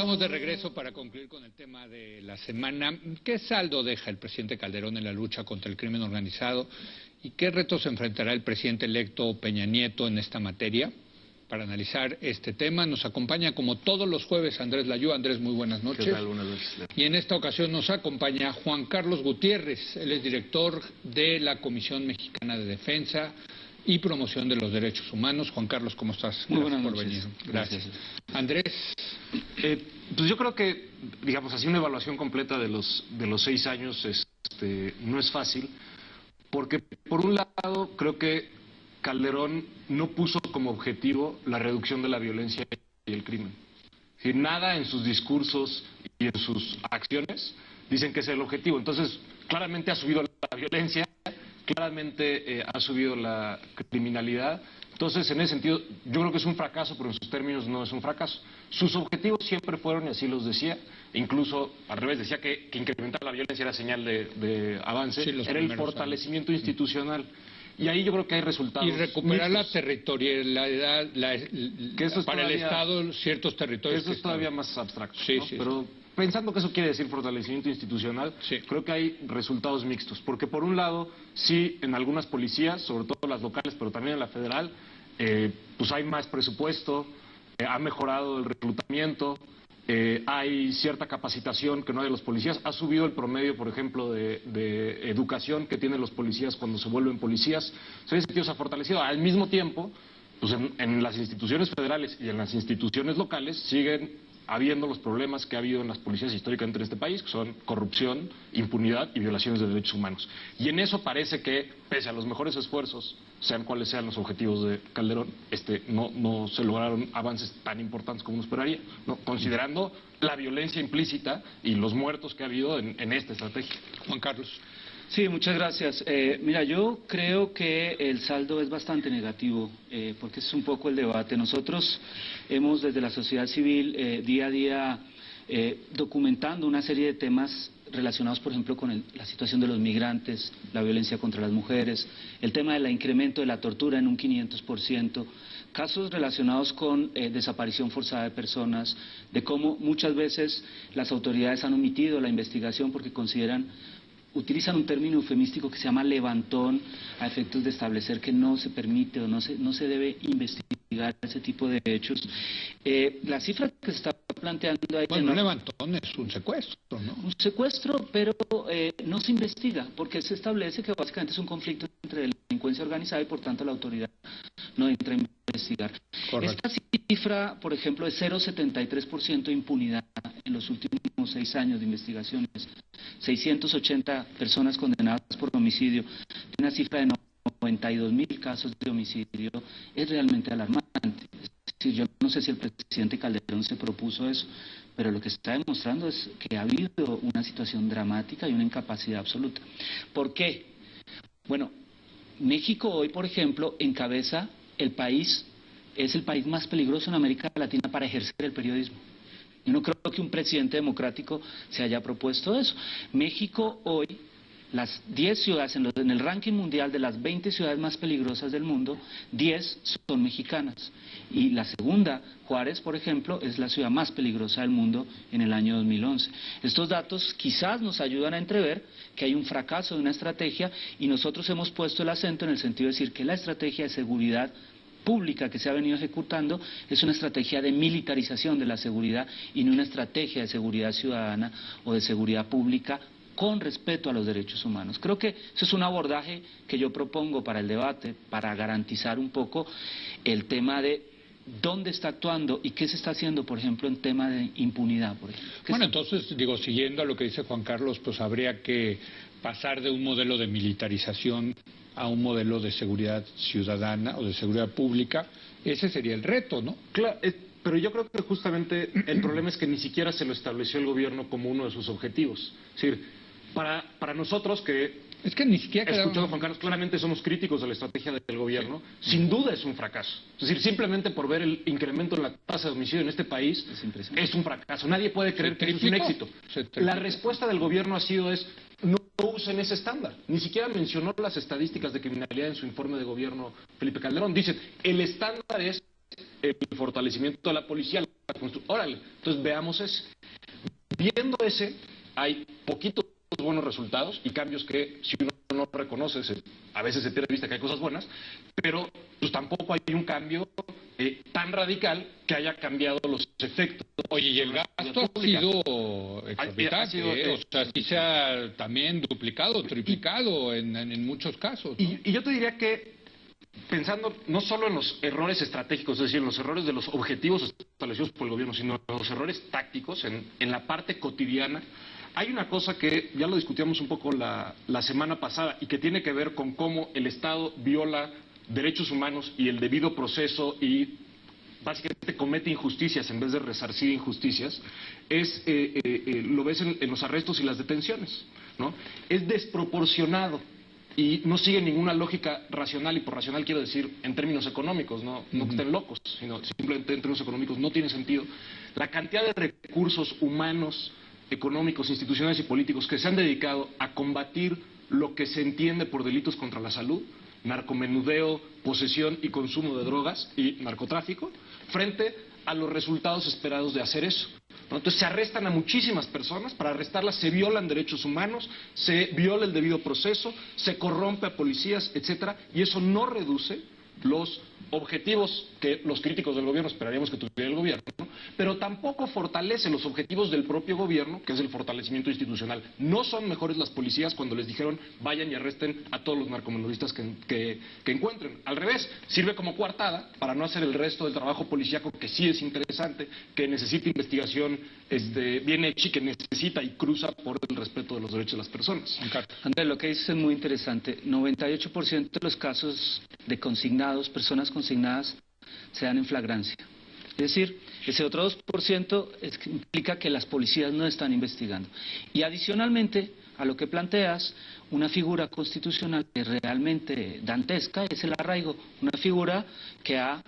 Estamos de regreso para concluir con el tema de la semana. ¿Qué saldo deja el presidente Calderón en la lucha contra el crimen organizado y qué retos enfrentará el presidente electo Peña Nieto en esta materia? Para analizar este tema nos acompaña como todos los jueves Andrés Layú. Andrés, muy buenas noches. ¿Qué tal? Buenas noches. Y en esta ocasión nos acompaña Juan Carlos Gutiérrez, él es director de la Comisión Mexicana de Defensa y Promoción de los Derechos Humanos. Juan Carlos, ¿cómo estás? Muy buenas por noches. venir. Gracias. Andrés. Pues yo creo que, digamos así, una evaluación completa de los 6 años no es fácil, porque por un lado creo que Calderón no puso como objetivo la reducción de la violencia y el crimen. Es decir, nada en sus discursos y en sus acciones dicen que ese es el objetivo. Entonces, claramente ha subido la violencia, claramente ha subido la criminalidad. Entonces, en ese sentido, yo creo que es un fracaso, pero en sus términos no es un fracaso. Sus objetivos siempre fueron, y así los decía, incluso al revés, decía que incrementar la violencia era señal de avance, Sí, era el fortalecimiento institucional. Y ahí yo creo que hay resultados. Y recuperar la mixtos. territorialidad Que eso es para todavía, el Estado, ciertos territorios. Eso es todavía más abstracto, Sí, ¿no? sí, Pero pensando que eso quiere decir fortalecimiento institucional, sí, creo que hay resultados mixtos. Porque por un lado, sí, en algunas policías, sobre todo las locales, pero también en la federal, pues hay más presupuesto, ha mejorado el reclutamiento, hay cierta capacitación que no hay de los policías, ha subido el promedio, por ejemplo, de educación que tienen los policías cuando se vuelven policías. En ese sentido se ha fortalecido. Al mismo tiempo, pues en las instituciones federales y en las instituciones locales siguen habiendo los problemas que ha habido en las policías históricamente en este país, que son corrupción, impunidad y violaciones de derechos humanos. Y en eso parece que, pese a los mejores esfuerzos, sean cuales sean los objetivos de Calderón, no se lograron avances tan importantes como uno esperaría, ¿no? Considerando la violencia implícita y los muertos que ha habido en esta estrategia. Juan Carlos. Sí, muchas gracias. Mira, yo creo que el saldo es bastante negativo, porque es un poco el debate. Nosotros hemos desde la sociedad civil día a día documentando una serie de temas relacionados, por ejemplo, con la situación de los migrantes, la violencia contra las mujeres, el tema del incremento de la tortura en un 500%, casos relacionados con desaparición forzada de personas, de cómo muchas veces las autoridades han omitido la investigación porque utilizan un término eufemístico que se llama levantón a efectos de establecer que no se permite o no se debe investigar ese tipo de hechos. La cifra que se está planteando ahí... Bueno, un levantón es un secuestro, ¿no? Un secuestro, pero no se investiga, porque se establece que básicamente es un conflicto entre delincuencia organizada y por tanto la autoridad no entra a investigar. Correcto. Esta cifra, por ejemplo, es 0,73% de impunidad en los últimos 6 años de investigaciones. 680 personas condenadas por homicidio, una cifra de 92.000 casos de homicidio, es realmente alarmante. Es decir, yo no sé si el presidente Calderón se propuso eso, pero lo que está demostrando es que ha habido una situación dramática y una incapacidad absoluta. ¿Por qué? Bueno, México hoy, por ejemplo, encabeza es el país más peligroso en América Latina para ejercer el periodismo. Yo no creo que un presidente democrático se haya propuesto eso. México hoy, las 10 ciudades, en el ranking mundial de las 20 ciudades más peligrosas del mundo, 10 son mexicanas. Y la segunda, Juárez, por ejemplo, es la ciudad más peligrosa del mundo en el año 2011. Estos datos quizás nos ayudan a entrever que hay un fracaso de una estrategia y nosotros hemos puesto el acento en el sentido de decir que la estrategia de seguridad pública que se ha venido ejecutando es una estrategia de militarización de la seguridad y no una estrategia de seguridad ciudadana o de seguridad pública con respeto a los derechos humanos. Creo que eso es un abordaje que yo propongo para el debate, para garantizar un poco el tema de dónde está actuando y qué se está haciendo, por ejemplo, en tema de impunidad, por ejemplo. Bueno, entonces, siguiendo a lo que dice Juan Carlos, pues habría que pasar de un modelo de militarización a un modelo de seguridad ciudadana o de seguridad pública. Ese sería el reto, ¿no? Claro, pero yo creo que justamente el problema es que ni siquiera se lo estableció el gobierno como uno de sus objetivos. Es decir, para nosotros que... Es que ni siquiera... Escuchando a Juan Carlos, claramente somos críticos de la estrategia del gobierno. Sí. Sin duda es un fracaso. Es decir, simplemente por ver el incremento en la tasa de homicidio en este país es un fracaso. Nadie puede creer que es un éxito. La respuesta del gobierno ha sido no usen ese estándar. Ni siquiera mencionó las estadísticas de criminalidad en su informe de gobierno Felipe Calderón. Dicen, el estándar es el fortalecimiento de la policía. Órale, entonces veamos ese. Viendo ese, hay poquitos buenos resultados y cambios que si uno no reconoce, a veces se pierde de vista que hay cosas buenas, pero pues tampoco hay un cambio tan radical que haya cambiado los efectos. Oye, y el gasto ha sido exorbitante, o sea, sí se ha también duplicado, triplicado en muchos casos, ¿no? Y yo te diría que, pensando no solo en los errores estratégicos, es decir, en los errores de los objetivos establecidos por el gobierno, sino en los errores tácticos, en la parte cotidiana, hay una cosa que ya lo discutíamos un poco la semana pasada y que tiene que ver con cómo el Estado viola derechos humanos y el debido proceso y básicamente comete injusticias en vez de resarcir injusticias, lo ves en los arrestos y las detenciones, ¿no? Es desproporcionado y no sigue ninguna lógica racional, y por racional quiero decir en términos económicos, no que estén locos, sino simplemente en términos económicos no tiene sentido. La cantidad de recursos humanos, económicos, institucionales y políticos que se han dedicado a combatir lo que se entiende por delitos contra la salud, narcomenudeo, posesión y consumo de drogas y narcotráfico, frente a los resultados esperados de hacer eso, ¿no? Entonces se arrestan a muchísimas personas, para arrestarlas se violan derechos humanos, se viola el debido proceso, se corrompe a policías, etcétera, y eso no reduce los objetivos que los críticos del gobierno esperaríamos que tuviera el gobierno, ¿no? Pero tampoco fortalece los objetivos del propio gobierno, que es el fortalecimiento institucional. No son mejores las policías cuando les dijeron vayan y arresten a todos los narcomenudistas que encuentren. Al revés, sirve como coartada para no hacer el resto del trabajo policíaco, que sí es interesante, que necesita investigación bien hecha y que necesita y cruza por el respeto de los derechos de las personas. Andrés, lo que dices es muy interesante. 98% de los casos de consignados, personas consignadas, se dan en flagrancia. Es decir, ese otro 2% implica que las policías no están investigando. Y adicionalmente a lo que planteas, una figura constitucional que realmente dantesca es el arraigo, una figura que ha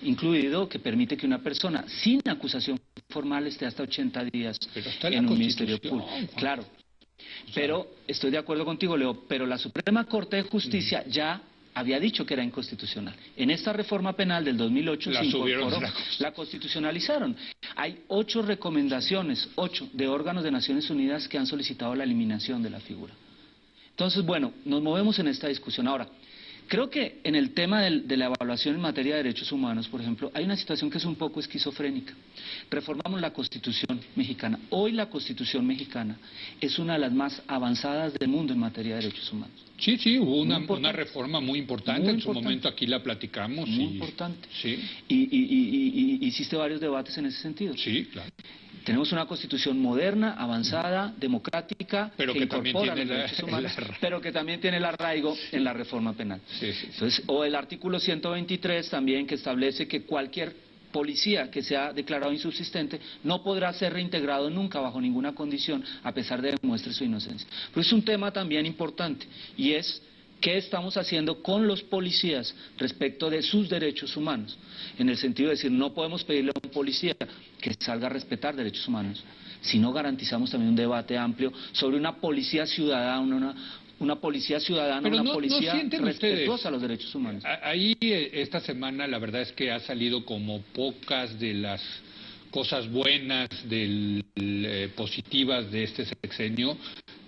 incluido, que permite que una persona sin acusación formal esté hasta 80 días en un ministerio público. Claro, pero estoy de acuerdo contigo, Leo, pero la Suprema Corte de Justicia ya había dicho que era inconstitucional. En esta reforma penal del 2008 se incorporó, la constitucionalizaron. Hay 8 recomendaciones, 8 de órganos de Naciones Unidas que han solicitado la eliminación de la figura. Entonces, bueno, nos movemos en esta discusión. Ahora, creo que en el tema de la evaluación en materia de derechos humanos, por ejemplo, hay una situación que es un poco esquizofrénica. Reformamos la Constitución mexicana. Hoy la Constitución mexicana es una de las más avanzadas del mundo en materia de derechos humanos. Sí, sí, hubo una reforma muy importante, en su momento aquí la platicamos. Muy importante. Sí. Y hiciste varios debates en ese sentido. Sí, claro. Tenemos una Constitución moderna, avanzada, democrática, pero que incorpora los derechos humanos, pero que también tiene el arraigo en la reforma penal. Sí, sí. Entonces, o el artículo 123 también, que establece que cualquier policía que sea declarado insubsistente no podrá ser reintegrado nunca bajo ninguna condición, a pesar de que demuestre su inocencia. Pero es un tema también importante, y es qué estamos haciendo con los policías respecto de sus derechos humanos, en el sentido de decir, no podemos pedirle a un policía que salga a respetar derechos humanos, si no garantizamos también un debate amplio sobre una policía ciudadana, una policía ciudadana, una policía respetuosa a los derechos humanos. Ahí esta semana la verdad es que ha salido como pocas de las cosas buenas, positivas de este sexenio,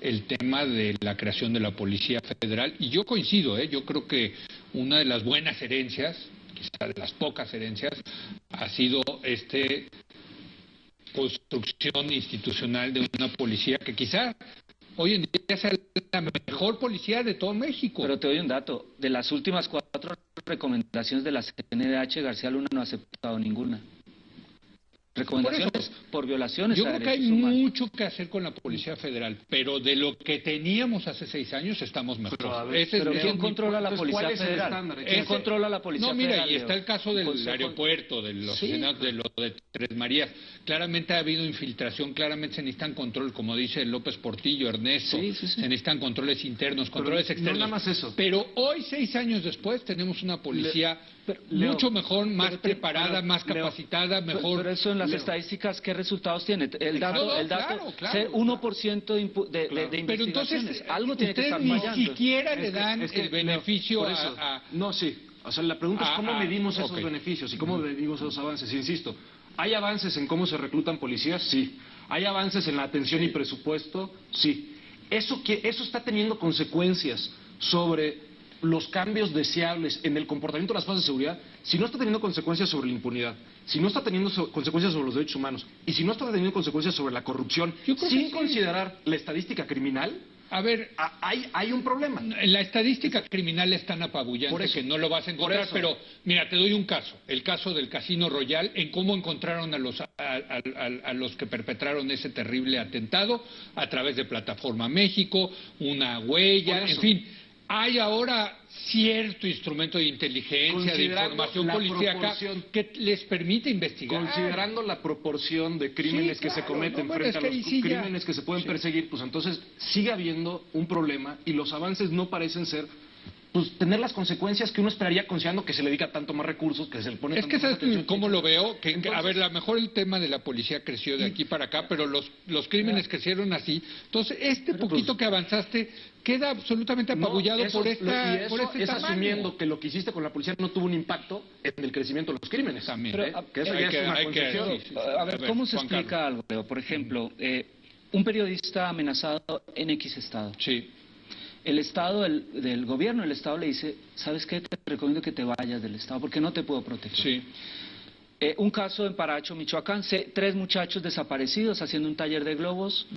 el tema de la creación de la Policía Federal. Y yo coincido, yo creo que una de las buenas herencias, quizá de las pocas herencias, ha sido construcción institucional de una policía que quizá hoy en día sea la mejor policía de todo México. Pero te doy un dato. De las últimas 4 recomendaciones de la CNDH, García Luna no ha aceptado ninguna. Recomendaciones por violaciones. Yo creo que hay mucho que hacer con la Policía Federal, pero de lo que teníamos hace 6 años estamos mejor. Pero ¿quién controla la Policía Federal? ¿Quién controla la Policía Federal? No, mira, y está el caso del aeropuerto, de los asesinatos, de lo de Tres Marías. Claramente ha habido infiltración, claramente se necesitan control, como dice López Portillo, Ernesto, se necesitan controles internos, controles externos. No nada más eso. Pero hoy, 6 años después, tenemos una policía mucho mejor, más preparada, más capacitada, mejor. Pero eso en las estadísticas, ¿qué resultados tiene? El dato, 1% de investigaciones. Pero entonces, algo tiene que estar fallando. Ni siquiera le dan el beneficio No, sí. O sea, la pregunta es cómo medimos esos ok. beneficios y cómo medimos esos avances. Insisto, ¿hay avances en cómo se reclutan policías? Sí. ¿Hay avances en la atención y presupuesto? Sí. Eso está teniendo consecuencias sobre los cambios deseables en el comportamiento de las fuerzas de seguridad, si no está teniendo consecuencias sobre la impunidad, si no está teniendo consecuencias sobre los derechos humanos y si no está teniendo consecuencias sobre la corrupción, Yo creo sin que sí. considerar la estadística criminal, A ver, hay un problema. en la estadística criminal es tan apabullante Por eso, que no lo vas a encontrar, por eso. pero mira, te doy un caso, el caso del Casino Royal, en cómo encontraron a los que perpetraron ese terrible atentado a través de Plataforma México, una huella, Por eso. en fin. Hay ahora cierto instrumento de inteligencia, de Considerando información la policíaca proporción. que les permite investigar. Considerando la proporción de crímenes Sí, que se claro, cometen no, bueno, frente es a que los ahí sí ya. crímenes que se pueden perseguir, pues entonces sigue habiendo un problema y los avances no parecen ser, pues tener las consecuencias que uno esperaría considerando que se le dedica tanto más recursos, que se le pone Es tanto que más sabes atención. cómo lo veo, que a Entonces- ver, a lo mejor el tema de la policía creció de aquí para acá, pero los crímenes crecieron así. Entonces, poquito que avanzaste queda absolutamente No, apabullado eso- por y este es tamaño. asumiendo que lo que hiciste con la policía no tuvo un impacto en el crecimiento de los crímenes. También. Pero, Que eso hay ya que- es una hay que- concepción. sí, sí, sí. A ver, ¿cómo se Juan explica algo, Leo? Por ejemplo, un periodista amenazado en X estado. Sí, El Estado, del gobierno, el Estado le dice, ¿sabes qué? Te recomiendo que te vayas del Estado porque no te puedo proteger. sí. Un caso en Paracho, Michoacán, 3 muchachos desaparecidos haciendo un taller de globos,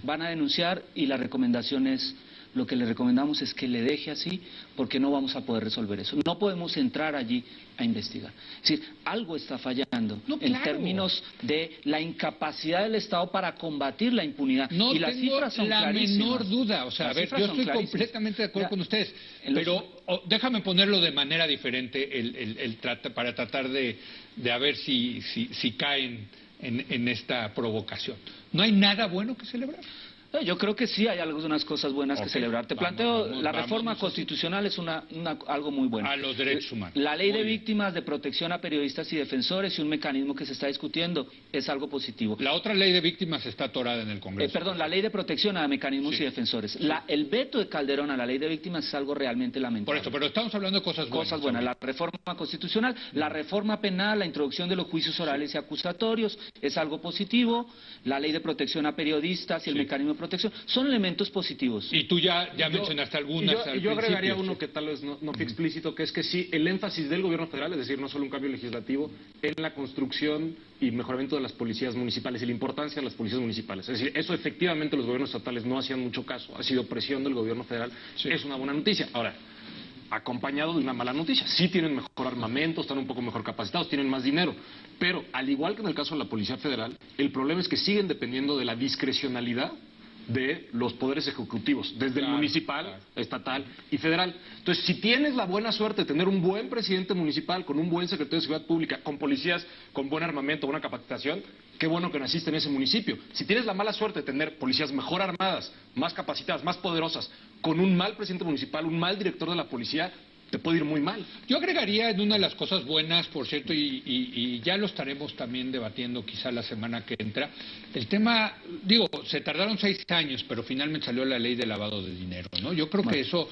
van a denunciar y la recomendación es, lo que le recomendamos es que le deje así porque no vamos a poder resolver eso. No podemos entrar allí a investigar. Es decir, algo está fallando No, en claro. términos de la incapacidad del Estado para combatir la impunidad. No y las tengo cifras son la clarísimas. menor duda. O sea, Las a ver, cifras yo son estoy clarísimas. completamente de acuerdo Ya, con ustedes, en los- pero déjame ponerlo de manera diferente para tratar de a ver si caen en esta provocación. No hay nada bueno que celebrar. Yo creo que sí hay algunas cosas buenas Ok, que celebrar. Te vamos, planteo, vamos, la vamos, reforma así. constitucional es algo muy bueno. A los derechos humanos. La ley de Muy bien. víctimas, de protección a periodistas y defensores y un mecanismo que se está discutiendo es algo positivo. La otra ley de víctimas está atorada en el Congreso. Perdón, la ley de protección a mecanismos Sí. y defensores. El veto de Calderón a la ley de víctimas es algo realmente Por lamentable. eso, pero estamos hablando de cosas buenas. Cosas buenas, la reforma constitucional, la reforma penal, la introducción de los juicios orales y acusatorios es algo positivo, la ley de protección a periodistas y el Sí. mecanismo de protección son elementos positivos. Y tú ya mencionaste algunas Y yo agregaría al principio, uno sí. que tal vez no fue explícito, que es que sí, el énfasis del gobierno federal, es decir, no solo un cambio legislativo, en la construcción y mejoramiento de las policías municipales y la importancia de las policías municipales. Es decir, eso efectivamente los gobiernos estatales no hacían mucho caso, ha sido presión del gobierno federal, Sí. es una buena noticia. Ahora, acompañado de una mala noticia. Sí tienen mejor armamento, están un poco mejor capacitados, tienen más dinero. Pero, al igual que en el caso de la Policía Federal, el problema es que siguen dependiendo de la discrecionalidad de los poderes ejecutivos, desde Claro, el municipal, claro. estatal y federal. Entonces, si tienes la buena suerte de tener un buen presidente municipal, con un buen secretario de Seguridad Pública, con policías con buen armamento, buena capacitación, qué bueno que naciste en ese municipio. Si tienes la mala suerte de tener policías mejor armadas, más capacitadas, más poderosas, con un mal presidente municipal, un mal director de la policía, te puede ir muy mal. Yo agregaría en una de las cosas buenas, por cierto, y ya lo estaremos también debatiendo quizá la semana que entra, el tema, digo, se tardaron 6 años, pero finalmente salió la ley de lavado de dinero, ¿no? Yo creo que eso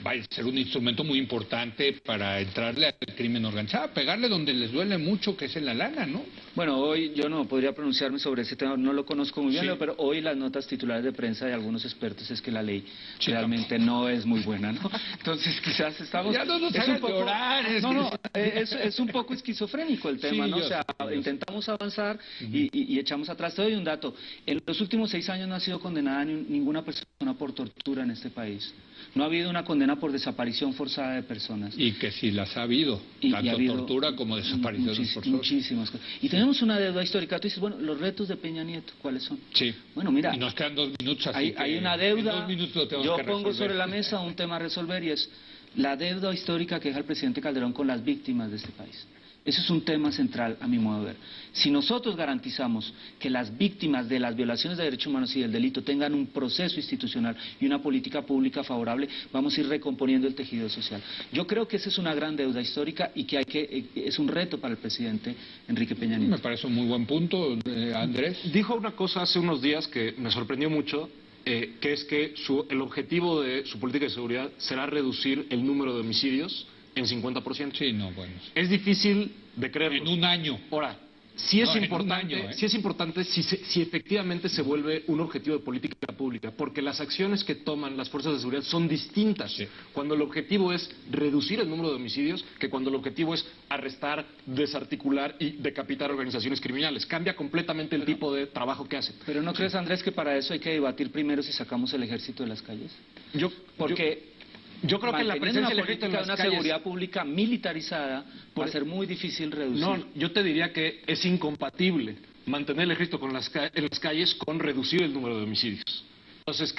va a ser un instrumento muy importante para entrarle al crimen organizado, pegarle donde les duele mucho, que es en la lana, ¿no? Bueno, hoy yo no podría pronunciarme sobre ese tema, no lo conozco muy bien, Sí. Leo, pero hoy las notas titulares de prensa de algunos expertos es que la ley Sí, realmente no es muy buena, ¿no? Entonces quizás estamos... Ya no nos es hagan un poco, llorar, es no, que- no, es un poco esquizofrénico el tema, Sí, ¿no? yo O sea, sé, yo sé. intentamos avanzar y echamos atrás. Te doy un dato, en los últimos 6 años no ha sido condenada ninguna persona por tortura en este país. No ha habido una condena por desaparición forzada de personas. Y que si las ha habido, Y tanto ha habido tortura como desapariciones forzadas. muchísimas cosas. Y tenemos una deuda histórica. Tú dices, bueno, los retos de Peña Nieto, ¿cuáles son? Sí. Bueno, mira, Y nos quedan 2 minutos, así hay que una en deuda. 2 minutos lo tenemos Yo que pongo resolver. sobre la mesa un tema a resolver y es la deuda histórica que deja el presidente Calderón con las víctimas de este país. Eso es un tema central, a mi modo de ver. Si nosotros garantizamos que las víctimas de las violaciones de derechos humanos y del delito tengan un proceso institucional y una política pública favorable, vamos a ir recomponiendo el tejido social. Yo creo que esa es una gran deuda histórica y que es un reto para el presidente Enrique Peña Nieto. Me parece un muy buen punto, Andrés. Dijo una cosa hace unos días que me sorprendió mucho, que es que el objetivo de su política de seguridad será reducir el número de homicidios en 50%. Sí, no, bueno. Es difícil de creerlo. En un año. Ahora, sí es No, en un importante, año, ¿eh? sí es importante si efectivamente se vuelve un objetivo de política pública, porque las acciones que toman las fuerzas de seguridad son distintas. Sí. Cuando el objetivo es reducir el número de homicidios, que cuando el objetivo es arrestar, desarticular y decapitar organizaciones criminales. Cambia completamente el tipo de trabajo que hacen. Pero ¿no crees, Andrés, que para eso hay que debatir primero si sacamos el ejército de las calles? Porque yo creo que la presencia del ejército en de las una calles... seguridad pública militarizada va a ser muy difícil reducir. No, yo te diría que es incompatible mantener el ejército en las calles con reducir el número de homicidios. Entonces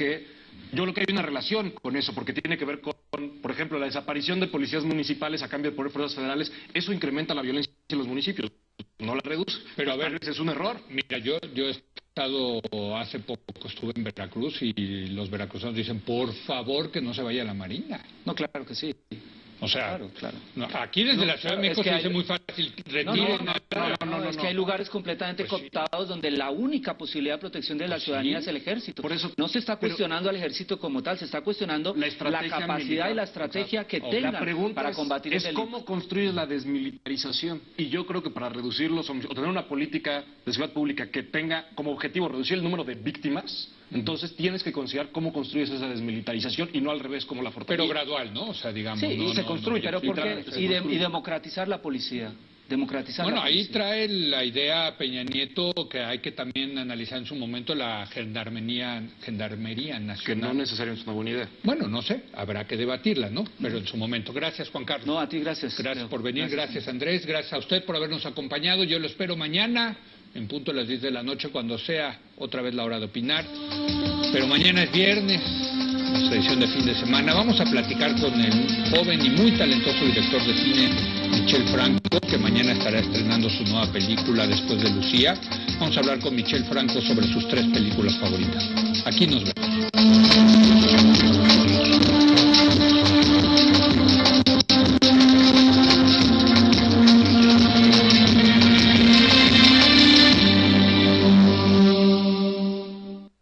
yo creo que hay una relación con eso, porque tiene que ver con, por ejemplo, la desaparición de policías municipales a cambio de poner fuerzas federales. Eso incrementa la violencia en los municipios, no la reduce. Pero a ver, tal vez es un error. Mira, yo he estado, hace poco estuve en Veracruz y los veracruzanos dicen, por favor, que no se vaya a la Marina. No, claro que sí. O sea, Claro. no, aquí desde la Ciudad de México se dice muy fácil, retiren. Es que hay lugares completamente Pues sí. cooptados donde la única posibilidad de protección de la Pues ciudadanía sí. es el ejército. Por eso- no se está pero- cuestionando al ejército como tal, se está cuestionando La la estrategia capacidad militar. y la estrategia que La tengan La pregunta para es, combatir el delito. cómo construyes la desmilitarización. Y yo creo que para reducir los homicidios, o tener una política de seguridad pública que tenga como objetivo reducir el número de víctimas, entonces tienes que considerar cómo construyes esa desmilitarización y no al revés como la fortaleza. Pero gradual, ¿no? O sea, digamos. Sí, no, y se no, construye, no. pero ¿por qué? se Y construye. democratizar la policía. Democratizar Bueno, la ahí policía. trae la idea Peña Nieto que hay que también analizar en su momento la gendarmería Que nacional. no necesariamente es una buena idea. Bueno, no sé, habrá que debatirla, ¿no? Pero en su momento. Gracias, Juan Carlos. No, a ti gracias. Gracias Leo. por venir, gracias Andrés, gracias a usted por habernos acompañado. Yo lo espero mañana, en punto a las 10 de la noche, cuando sea otra vez la hora de opinar. Pero mañana es viernes, nuestra edición de fin de semana. Vamos a platicar con el joven y muy talentoso director de cine, Michel Franco, que mañana estará estrenando su nueva película Después de Lucía. Vamos a hablar con Michel Franco sobre sus 3 películas favoritas. Aquí nos vemos.